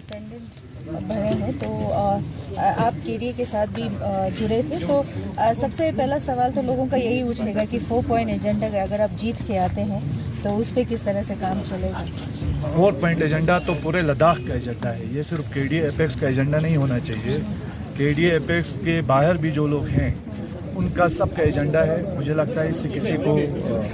Independent भरे हैं, तो आप केडीए के साथ भी जुड़े थे, तो सबसे पहला सवाल तो लोगों का यही उठेगा कि 4 पॉइंट एजेंडा अगर आप जीत के आते हैं तो उस पर किस तरह से काम चलेगा। 4 पॉइंट एजेंडा तो पूरे लद्दाख का एजेंडा है, ये सिर्फ केडीए एपेक्स का एजेंडा नहीं होना चाहिए। केडीए एपेक्स के बाहर भी जो लोग हैं उनका सबका एजेंडा है। मुझे लगता है इससे किसी को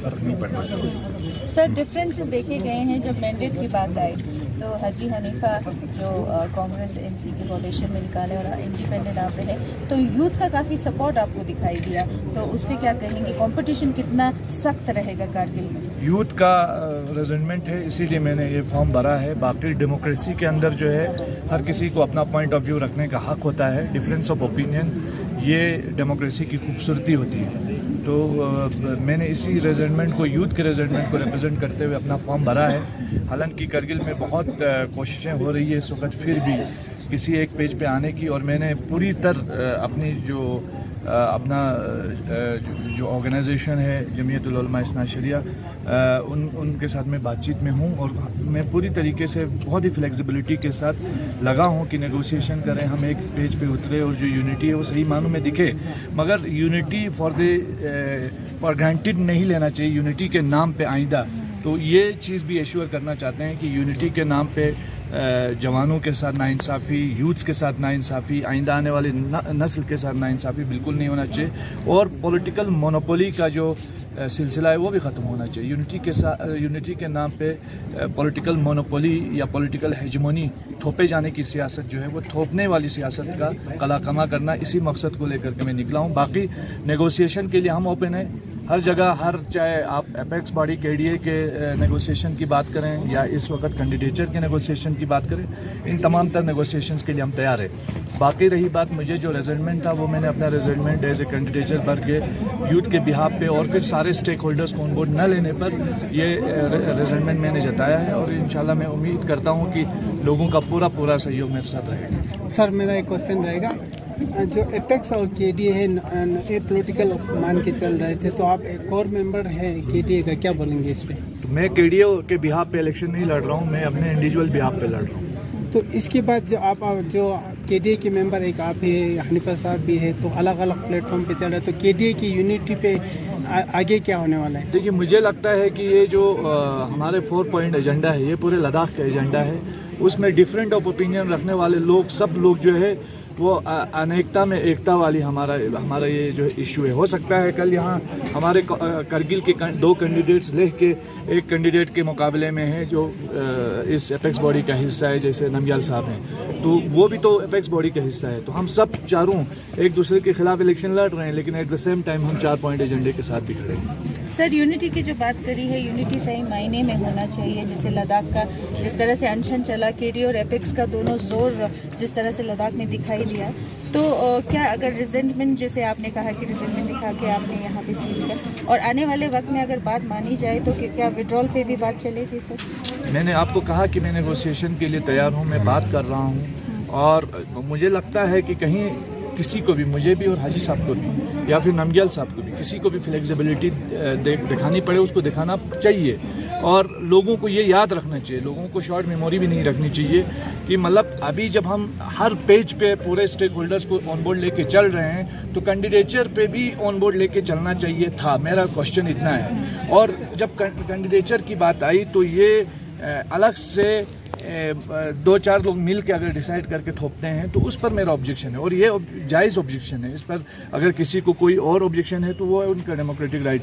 फर्क नहीं पड़ना चाहिए। सर, डिफरेंसेस देखे गए हैं जब मैंडेट की बात आई तो हाजी हनीफा जो कांग्रेस एनसी के कोalition में निकाले और इंडिपेंडेंट आप रहे, तो यूथ का काफ़ी सपोर्ट आपको दिखाई दिया, तो उस पर क्या कहेंगे? कंपटीशन कितना सख्त रहेगा कारगिल में? यूथ का रेजनमेंट है, इसीलिए मैंने ये फॉर्म भरा है। बाकी डेमोक्रेसी के अंदर जो है हर किसी को अपना पॉइंट ऑफ व्यू रखने का हक होता है। डिफरेंस ऑफ ओपिनियन ये डेमोक्रेसी की खूबसूरती होती है। तो मैंने इसी रेजनमेंट को, यूथ के रेजनमेंट को रिप्रेजेंट करते हुए अपना फॉर्म भरा है। हालांकि करगिल में बहुत कोशिशें हो रही है इस वक्त फिर भी किसी एक पेज पे आने की, और मैंने पूरी तरह अपनी अपना जो ऑर्गेनाइजेशन है जमीयत उल उलमा इस्ना शरिया, उनके साथ मैं बातचीत में हूँ और मैं पूरी तरीके से बहुत ही फ्लेक्सिबिलिटी के साथ लगा हूँ कि नेगोशिएशन करें, हम एक पेज पे उतरे और जो यूनिटी है वो सही मानों में दिखे। मगर यूनिटी फॉर ग्रांटेड नहीं लेना चाहिए यूनिटी के नाम पे आइंदा। तो ये चीज़ भी एश्योर करना चाहते हैं कि यूनिटी के नाम पे जवानों के साथ नाइंसाफ़ी, यूथ्स के साथ नाइंसाफ़ी, आइंदा आने वाली नस्ल के साथ नाइंसाफ़ी बिल्कुल नहीं होना चाहिए, और पॉलिटिकल मोनोपोली का जो सिलसिला है वो भी ख़त्म होना चाहिए। यूनिटी के नाम पे पॉलिटिकल मोनोपोली या पॉलिटिकल हेजमोनी थोपे जाने की सियासत जो है वो थोपने वाली सियासत का कला कमा करना, इसी मकसद को लेकर के मैं निकला हूँ। बाकी नेगोशिएशन के लिए हम ओपन हैं हर जगह, चाहे आप एपेक्स बॉडी केडीए के नेगोशिएशन की बात करें या इस वक्त कैंडिडेचर के नेगोशिएशन की बात करें, इन तमाम तर नेगोशिएशंस के लिए हम तैयार हैं। बाकी रही बात मुझे जो रेजल्टमेंट था, वो मैंने अपना रेजल्टमेंट एज ए कैंडिडेचर भर के यूथ के बिहाफ पे और फिर सारे स्टेक होल्डर्स को ऑन बोर्ड न लेने पर ये रेजल्टमेंट मैंने जताया है, और इंशाल्लाह मैं उम्मीद करता हूँ कि लोगों का पूरा सहयोग मेरे साथ रहेगा। सर, मेरा एक क्वेश्चन रहेगा, जो एपेक्स और केडीए है ये पॉलिटिकल मान के चल रहे थे, तो आप एक कोर मेंबर है केडीए का, क्या बोलेंगे इस पे? तो मैं केडीए के बिहाफ पे इलेक्शन नहीं लड़ रहा हूँ, मैं अपने इंडिविजुअल बिहाफ पे लड़ रहा हूँ। तो इसके बाद जो केडीए के मेंबर एक आप है, हनीफा साहब भी है, तो अलग अलग प्लेटफॉर्म पे चल रहा है, तो केडीए की यूनिटी पे आगे क्या होने वाला है? देखिए, मुझे लगता है कि ये जो हमारे 4 पॉइंट एजेंडा है ये पूरे लद्दाख का एजेंडा है। उसमें डिफरेंट ऑफ ओपिनियन रखने वाले लोग, सब लोग जो है वो अनेकता में एकता वाली हमारा ये जो इशू है। हो सकता है कल यहाँ हमारे करगिल के 2 कैंडिडेट्स लेह के एक कैंडिडेट के मुकाबले में है जो इस एपेक्स बॉडी का हिस्सा है, जैसे नमग्याल साहब हैं, तो वो भी तो एपेक्स बॉडी का हिस्सा है। तो हम सब चारों एक दूसरे के खिलाफ इलेक्शन लड़ रहे हैं, लेकिन एट द सेम टाइम हम 4 पॉइंट एजेंडे के साथ भी खड़े हैं। सर, यूनिटी की जो बात करी है, यूनिटी सही मायने में होना चाहिए। जैसे लद्दाख का जिस तरह से अनशन चला, केडीए और एपेक्स का दोनों जोर जिस तरह से लद्दाख में दिखाई दिया, तो क्या अगर रिजेंटमेंट, जैसे आपने कहा कि रिजेंटमेंट दिखा के आपने यहाँ पे सील कर, और आने वाले वक्त में अगर बात मानी जाए तो क्या विड्रॉल पे भी बात चलेगी? सर, मैंने आपको कहा कि मैं नेगोशिएशन के लिए तैयार हूँ, मैं बात कर रहा हूँ, और मुझे लगता है कि कहीं किसी को भी, मुझे भी और हाजी साहब को भी या फिर नमग्याल साहब को भी, किसी को भी फ्लेक्सिबिलिटी दिखानी पड़े उसको दिखाना चाहिए। और लोगों को ये याद रखना चाहिए, लोगों को शॉर्ट मेमोरी भी नहीं रखनी चाहिए कि मतलब अभी जब हम हर पेज पे पूरे स्टेक होल्डर्स को ऑन बोर्ड लेके चल रहे हैं, तो कैंडिडेचर पे भी ऑन बोर्ड लेके चलना चाहिए था। मेरा क्वेश्चन इतना है। और जब कैंडिडेचर की बात आई तो ये अलग से 2-4 लोग मिल के अगर डिसाइड करके थोपते हैं तो उस पर मेरा ऑब्जेक्शन है, और ये जायज़ ऑब्जेक्शन है। इस पर अगर किसी को कोई और ऑब्जेक्शन है तो वो उनका डेमोक्रेटिक राइट है।